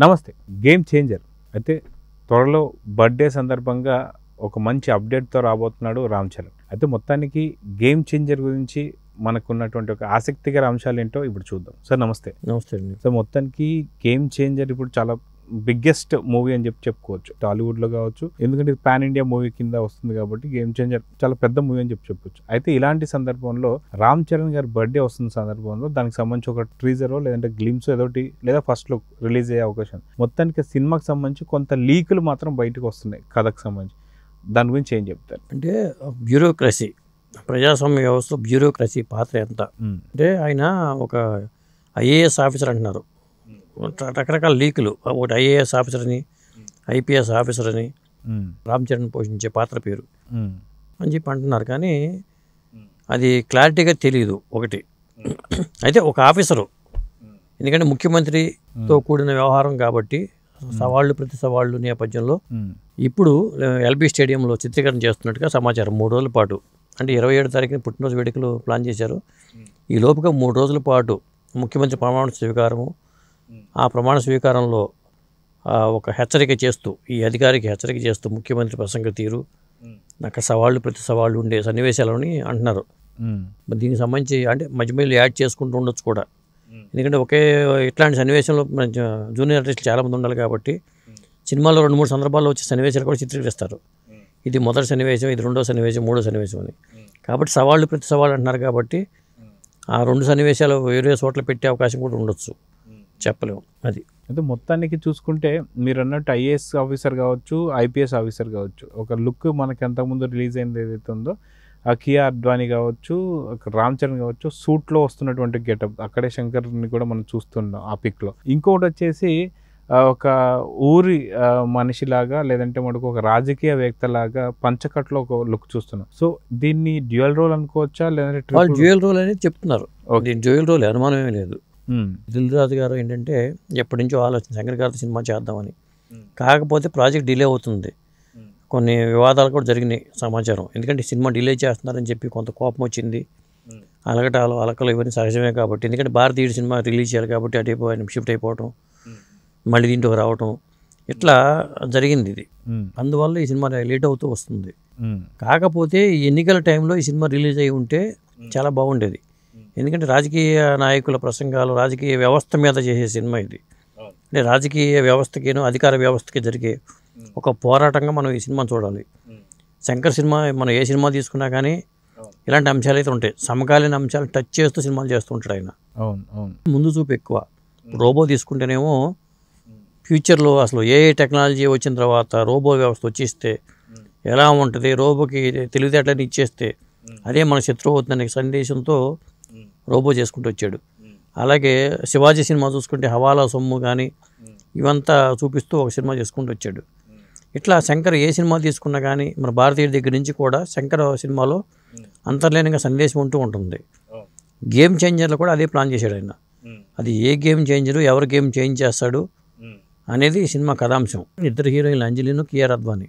నమస్తే. Game changer అయితే త్వరలో బర్త్డే సందర్భంగా ఒక మంచి అప్డేట్తో రాబోతున్నాడు రామ్ చరణ్. అయితే మొత్తానికి గేమ్ చేంజర్ గురించి మనకున్నటువంటి ఒక ఆసక్తికర అంశాలు ఏంటో ఇప్పుడు చూద్దాం. సార్ నమస్తే. నమస్తే అండి. సో మొత్తానికి గేమ్ చేంజర్ ఇప్పుడు చాలా బిగ్గెస్ట్ మూవీ అని చెప్పుకోవచ్చు టాలీవుడ్లో కావచ్చు. ఎందుకంటే ఇది పాన్ ఇండియా మూవీ కింద వస్తుంది కాబట్టి గేమ్ చేంజర్ చాలా పెద్ద మూవీ అని చెప్పొచ్చు. అయితే ఇలాంటి సందర్భంలో రామ్ చరణ్ గారి బర్త్డే వస్తున్న సందర్భంలో దానికి సంబంధించి ఒక ట్రీజరో లేదంటే గ్లిమ్స్ ఏదోటి లేదా ఫస్ట్ లుక్ రిలీజ్ అయ్యే అవకాశం. మొత్తానికి సినిమాకి సంబంధించి కొంత లీకులు మాత్రం బయటకు వస్తున్నాయి కథకు సంబంధించి. దాని గురించి ఏం చెప్తారు? అంటే బ్యూరోక్రసీ, ప్రజాస్వామ్య వ్యవస్థలో బ్యూరోక్రసీ పాత్ర ఎంత అంటే ఆయన ఒక ఐఏఎస్ ఆఫీసర్ అంటున్నారు. రకరకాల లీకులు, ఒకటి ఐఏఎస్ ఆఫీసర్ అని, ఐపీఎస్ ఆఫీసర్ అని, రామ్ చరణ్ పోషించే పాత్ర పేరు అని చెప్పి అంటున్నారు. కానీ అది క్లారిటీగా తెలియదు ఒకటి. అయితే ఒక ఆఫీసరు, ఎందుకంటే ముఖ్యమంత్రితో కూడిన వ్యవహారం కాబట్టి సవాళ్ళు ప్రతి సవాళ్ళు నేపథ్యంలో ఇప్పుడు ఎల్బీ స్టేడియంలో చిత్రీకరణ చేస్తున్నట్టుగా సమాచారం. 3 రోజుల పాటు, అంటే 27 తారీఖున పుట్టినరోజు వేడుకలు ప్లాన్ చేశారు. ఈ లోపుగా 3 రోజుల పాటు ముఖ్యమంత్రి ప్రమాణ స్వీకారము, ఆ ప్రమాణ స్వీకారంలో ఒక హెచ్చరిక చేస్తూ, ఈ అధికారికి హెచ్చరిక చేస్తూ ముఖ్యమంత్రి ప్రసంగ తీరు, అక్కడ సవాళ్ళు ప్రతి సవాళ్ళు ఉండే సన్నివేశాలని అంటున్నారు. దీనికి సంబంధించి అంటే మధ్య మధ్యలో యాడ్ చేసుకుంటూ ఉండొచ్చు కూడా. ఎందుకంటే ఇట్లాంటి సన్నివేశంలో జూనియర్ ఆర్టిస్టులు చాలామంది ఉండాలి కాబట్టి సినిమాలో 2-3 సందర్భాల్లో వచ్చే సన్నివేశాలు కూడా చిత్రీకరిస్తారు. ఇది మొదటి సన్నివేశం, ఇది రెండో సన్నివేశం, మూడో సన్నివేశం అని. కాబట్టి సవాళ్ళు ప్రతి సవాళ్ళు అంటున్నారు కాబట్టి ఆ 2 సన్నివేశాలు వేరే చోట్ల పెట్టే అవకాశం కూడా ఉండొచ్చు, చెప్పలేము. అది అయితే మొత్తానికి చూసుకుంటే మీరు అన్నట్టు ఐఏఎస్ ఆఫీసర్ కావచ్చు, ఐపీఎస్ ఆఫీసర్ కావచ్చు, ఒక లుక్ మనకి అంతకుముందు రిలీజ్ అయింది ఏదైతే ఉందో ఆ కియా అద్వానీ కావచ్చు, రామ్ చరణ్ కావచ్చు, సూట్లో వస్తున్నటువంటి గెటప్, అక్కడే శంకర్ని కూడా మనం చూస్తున్నాం ఆ పిక్లో. ఇంకొకటి వచ్చేసి ఒక ఊరి మనిషిలాగా లేదంటే మనకు ఒక రాజకీయ వ్యక్తిలాగా పంచకట్లో ఒక లుక్ చూస్తున్నాం. సో దీన్ని డ్యూయల్ రోల్ అనుకోవచ్చా లేదంటే డ్యూయల్ రోల్ అనేది చెప్తున్నారు. డ్యూయల్ రోల్ అనుమానమే లేదు. దిల్ రాజు గారు ఏంటంటే ఎప్పటి నుంచో ఆలోచన శంకర్ గారితో సినిమా చేద్దామని, కాకపోతే ప్రాజెక్ట్ డిలే అవుతుంది. కొన్ని వివాదాలు కూడా జరిగినాయి సమాచారం. ఎందుకంటే సినిమా డిలే చేస్తున్నారని చెప్పి కొంత కోపం వచ్చింది. అలగటాలు అలకలు ఇవన్నీ సహజమే కాబట్టి, ఎందుకంటే భారతీయుడు సినిమా రిలీజ్ చేయాలి కాబట్టి అటు ఆయన షిఫ్ట్ అయిపోవటం, మళ్ళీ దీంట్లో రావటం, ఇట్లా జరిగింది ఇది. అందువల్ల ఈ సినిమా లేట్ అవుతూ వస్తుంది. కాకపోతే ఈ ఎన్నికల టైంలో ఈ సినిమా రిలీజ్ అయి ఉంటే చాలా బాగుండేది. ఎందుకంటే రాజకీయ నాయకుల ప్రసంగాలు, రాజకీయ వ్యవస్థ మీద చేసే సినిమా ఇది. అంటే రాజకీయ వ్యవస్థకిను అధికార వ్యవస్థకి జరిగే ఒక పోరాటంగా మనం ఈ సినిమాను చూడాలి. శంకర్ సినిమా మనం ఏ సినిమా తీసుకున్నా కానీ ఇలాంటి అంశాలు అయితే ఉంటాయి. సమకాలీన అంశాలు టచ్ చేస్తూ సినిమాలు చేస్తుంటాడు ఆయన. ముందు చూపు ఎక్కువ. రోబో తీసుకుంటేనేమో ఫ్యూచర్లో అసలు ఏ టెక్నాలజీ వచ్చిన తర్వాత రోబో వ్యవస్థ వచ్చేస్తే ఎలా ఉంటుంది, రోబోకి తెలివితేటలని ఇచ్చేస్తే అదే మన శత్రువు అవుతుందనే సందేశంతో రోబో చేసుకుంటూ వచ్చాడు. అలాగే శివాజీ సినిమా చూసుకుంటే హవాలా సొమ్ము కానీ ఇవంతా చూపిస్తూ ఒక సినిమా చేసుకుంటూ వచ్చాడు. ఇట్లా శంకర్ ఏ సినిమా తీసుకున్నా కానీ మన భారతీయుడి దగ్గర నుంచి కూడా శంకర్ సినిమాలో అంతర్లీనంగా సందేశం ఉంటూ ఉంటుంది. గేమ్ చేంజర్లో కూడా అదే ప్లాన్ చేశాడు ఆయన. అది ఏ గేమ్ చేంజరు, ఎవరు గేమ్ చేంజ్ చేస్తాడు అనేది ఈ సినిమా కథాంశం. 2 హీరోయిన్లు అంజలిను, కియా అద్వానీ.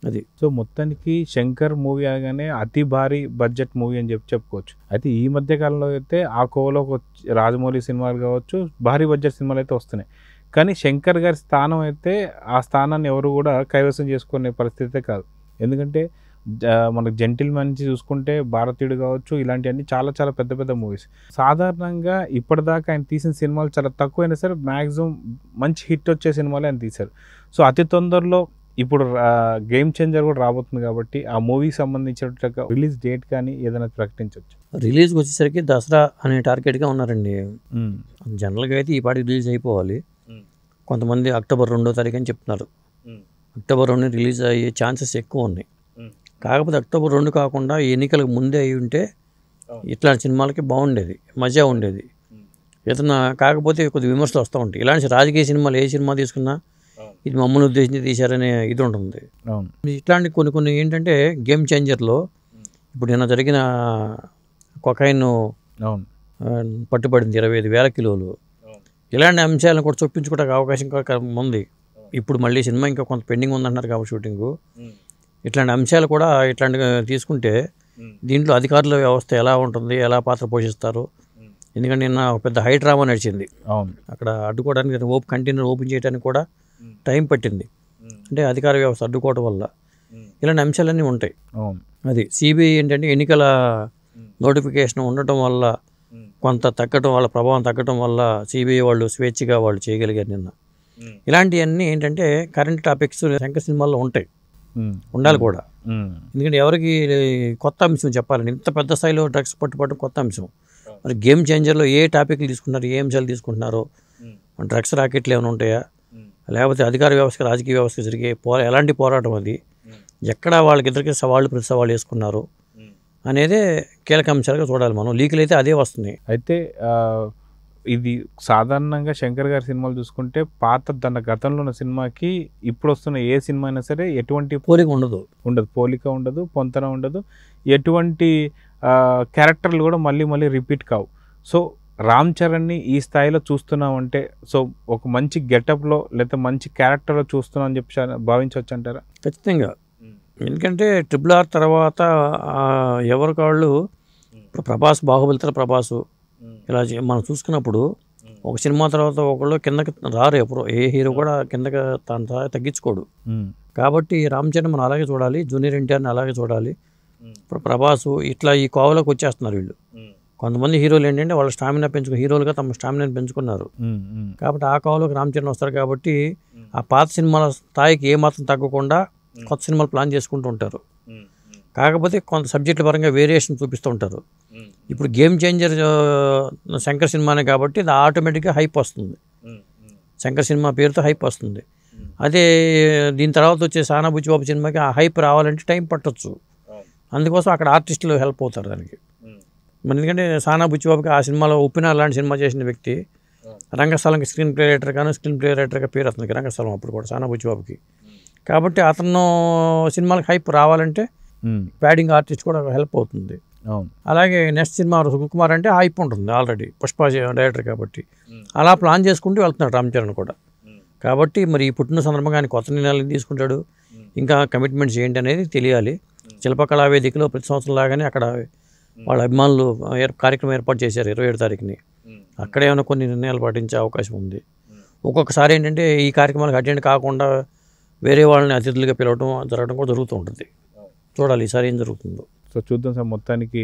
అది సో మొత్తానికి శంకర్ మూవీ అనగానే అతి భారీ బడ్జెట్ మూవీ అని చెప్పుకోవచ్చు. అయితే ఈ మధ్య కాలంలో అయితే ఆ కోవలో రాజమౌళి సినిమాలు కావచ్చు, భారీ బడ్జెట్ సినిమాలు అయితే వస్తున్నాయి. కానీ శంకర్ గారి స్థానం అయితే ఆ స్థానాన్ని ఎవరు కూడా కైవసం చేసుకునే పరిస్థితే కాదు. ఎందుకంటే మనకు జెంటిల్మెన్ నుంచి చూసుకుంటే భారతీయుడు కావచ్చు, ఇలాంటివన్నీ చాలా చాలా పెద్ద పెద్ద మూవీస్. సాధారణంగా ఇప్పటిదాకా ఆయన తీసిన సినిమాలు చాలా తక్కువైనా సరే మ్యాక్సిమం మంచి హిట్ వచ్చే సినిమాలే ఆయన తీశారు. సో అతి తొందరలో ఇప్పుడు గేమ్ చేంజర్ కూడా రాబోతుంది కాబట్టి ఆ మూవీకి సంబంధించిన రిలీజ్ డేట్ కానీ ఏదైనా ప్రకటించవచ్చు. రిలీజ్కి వచ్చేసరికి దసరా అనే టార్గెట్గా ఉన్నారండి. జనరల్గా అయితే ఈ పాటికి రిలీజ్ అయిపోవాలి. కొంతమంది అక్టోబర్ 2వ తారీఖు అని చెప్తున్నారు. అక్టోబర్ 2 రిలీజ్ అయ్యే ఛాన్సెస్ ఎక్కువ ఉన్నాయి. కాకపోతే అక్టోబర్ 2 కాకుండా ఎన్నికలకు ముందే అయి ఉంటే ఇట్లాంటి సినిమాలకి బాగుండేది, మజా ఉండేది ఏదన్నా. కాకపోతే కొద్ది విమర్శలు వస్తూ ఉంటాయి. ఇలాంటి రాజకీయ సినిమాలు ఏ సినిమా తీసుకున్నా ఇది మమ్మల్ని ఉద్దేశించి తీశారనే ఇది ఉంటుంది. ఇట్లాంటి కొన్ని ఏంటంటే గేమ్ చేంజర్లో ఇప్పుడు నిన్న జరిగిన కొకైన్ పట్టుబడింది 25,000 కిలోలు. ఇలాంటి అంశాలను కూడా చొప్పించుకోవడానికి అవకాశం ఉంది. ఇప్పుడు మళ్ళీ సినిమా ఇంకా కొంత పెండింగ్ ఉందంటున్నారు కాబట్టి షూటింగు. ఇట్లాంటి అంశాలు కూడా ఇట్లాంటివి తీసుకుంటే దీంట్లో అధికారుల వ్యవస్థ ఎలా ఉంటుంది, ఎలా పాత్ర పోషిస్తారు, ఎందుకంటే నిన్న ఒక పెద్ద హై డ్రామా నడిచింది. అవును. అక్కడ అడ్డుకోవడానికి కంటైనర్ ఓపెన్ చేయడానికి కూడా టైం పట్టింది. అంటే అధికార వ్యవస్థ అడ్డుకోవడం వల్ల ఇలాంటి అంశాలన్నీ ఉంటాయి. అవును. అది సిబిఐ ఏంటంటే ఎన్నికల నోటిఫికేషన్ ఉండటం వల్ల కొంత తగ్గటం వల్ల, ప్రభావం తగ్గటం వల్ల సిబిఐ వాళ్ళు స్వేచ్ఛగా వాళ్ళు చేయగలిగారు నిన్న. ఇలాంటివన్నీ ఏంటంటే కరెంట్ టాపిక్స్ శంకర్ సినిమాల్లో ఉంటాయి, ఉండాలి కూడా. ఎందుకంటే ఎవరికి కొత్త అంశం చెప్పాలని, ఇంత పెద్ద స్థాయిలో డ్రగ్స్ పట్టుబట్టడం కొత్త అంశం. మరి గేమ్ చేంజర్లో ఏ టాపిక్లు తీసుకుంటున్నారు, ఏ అంశాలు తీసుకుంటున్నారో, డ్రగ్స్ రాకెట్లు ఏమైనా ఉంటాయా, లేకపోతే అధికార వ్యవస్థ రాజకీయ వ్యవస్థ జరిగే ఎలాంటి పోరాటం అది, ఎక్కడ వాళ్ళకిద్దరికి సవాళ్ళు ప్రతి సవాళ్ళు వేసుకున్నారు అనేదే కీలక అంశాలుగా చూడాలి మనం. లీకులు అయితే అదే వస్తున్నాయి. అయితే ఇది సాధారణంగా శంకర్ గారి సినిమాలు చూసుకుంటే పాత తన గతంలో ఉన్న సినిమాకి ఇప్పుడు వస్తున్న ఏ సినిమా అయినా సరే ఎటువంటి పోలిక ఉండదు, పోలిక ఉండదు, పొంతన ఉండదు, ఎటువంటి క్యారెక్టర్లు కూడా మళ్ళీ మళ్ళీ రిపీట్ కావు. సో రామ్ చరణ్ని ఈ స్థాయిలో చూస్తున్నామంటే సో ఒక మంచి గెటప్లో లేకపోతే మంచి క్యారెక్టర్లో చూస్తున్నాం అని చెప్పి భావించవచ్చు అంటారా? ఖచ్చితంగా. ఎందుకంటే RRR తర్వాత ఎవరికి వాళ్ళు ఇప్పుడు ప్రభాస్, బాహుబలి తర్వాత ప్రభాసు ఇలా మనం చూసుకున్నప్పుడు ఒక సినిమా తర్వాత ఒకళ్ళు కిందకి రారు. ఎప్పుడు ఏ హీరో కూడా కిందకి తన తగ్గించుకోడు. కాబట్టి రామ్ చరణ్ మనం అలాగే చూడాలి, జూనియర్ ఎన్టీఆర్ని అలాగే చూడాలి. ఇప్పుడు ప్రభాసు ఇట్లా ఈ కోవలోకి వచ్చేస్తున్నారు వీళ్ళు. కొంతమంది హీరోలు ఏంటంటే వాళ్ళ స్టామినా హీరోలుగా తమ స్టామినాని పెంచుకున్నారు. కాబట్టి ఆ కోవలోకి రామ్ చరణ్ వస్తారు. కాబట్టి ఆ పాత సినిమాల స్థాయికి ఏమాత్రం తగ్గకుండా కొత్త సినిమాలు ప్లాన్ చేసుకుంటూ ఉంటారు. కాకపోతే కొంత సబ్జెక్టుల పరంగా వేరియేషన్ చూపిస్తూ ఉంటారు. ఇప్పుడు గేమ్ చేంజర్ శంకర్ సినిమానే కాబట్టి అది ఆటోమేటిక్గా హైప్ వస్తుంది. శంకర్ సినిమా పేరుతో హైప్ వస్తుంది. అదే దీని తర్వాత వచ్చే సానా బుచ్చిబాబు సినిమాకి ఆ హైప్ రావాలంటే టైం పట్టొచ్చు. అందుకోసం అక్కడ ఆర్టిస్టులు హెల్ప్ అవుతారు దానికి. ఎందుకంటే సానా బుచ్చిబాబుకి ఆ సినిమాలో ఉప్పిన లాంటి సినిమా చేసిన వ్యక్తి రంగస్థలంకి స్క్రీన్ ప్లే రైటర్గా పేరు అతనికి, రంగస్థలం అప్పుడు కూడా సానా బుచ్చిబాబుకి. కాబట్టి అతను సినిమాలకు హైప్ రావాలంటే ప్యాడింగ్ ఆర్టిస్ట్ కూడా హెల్ప్ అవుతుంది. అలాగే నెక్స్ట్ సినిమా సుకుమార్ అంటే హైప్ ఉంటుంది ఆల్రెడీ, పుష్ప డైరెక్టర్ కాబట్టి. అలా ప్లాన్ చేసుకుంటూ వెళ్తున్నాడు రామ్ చరణ్ కూడా. కాబట్టి మరి ఈ పుట్టిన సందర్భంగా ఆయన కొత్త నిర్ణయాలు తీసుకుంటాడు, ఇంకా కమిట్మెంట్స్ ఏంటి అనేది తెలియాలి. శిల్పకళా వేదికలో ప్రతి సంవత్సరం లాగానే అక్కడ వాళ్ళ అభిమానులు కార్యక్రమం ఏర్పాటు చేశారు 27 తారీఖుని. అక్కడే ఏమైనా కొన్ని నిర్ణయాలు పాటించే అవకాశం ఉంది. ఒక్కొక్కసారి ఏంటంటే ఈ కార్యక్రమాలకు అటెండ్ కాకుండా వేరే వాళ్ళని అతిథులుగా పిలవడం జరగడం కూడా జరుగుతూ ఉంటుంది. చూడాలి ఈసారి ఏం జరుగుతుందో. సో చూద్దాం సార్. మొత్తానికి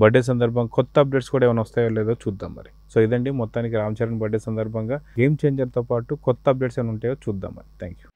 బర్త్డే సందర్భంగా కొత్త అప్డేట్స్ కూడా ఏమైనా వస్తాయో లేదో చూద్దాం మరి. సో ఇదండి మొత్తానికి రామ్ చరణ్ బర్త్డే సందర్భంగా గేమ్ చేంజర్తో పాటు కొత్త అప్డేట్స్ ఏమైనా ఉంటాయో చూద్దాం మరి. Thank you.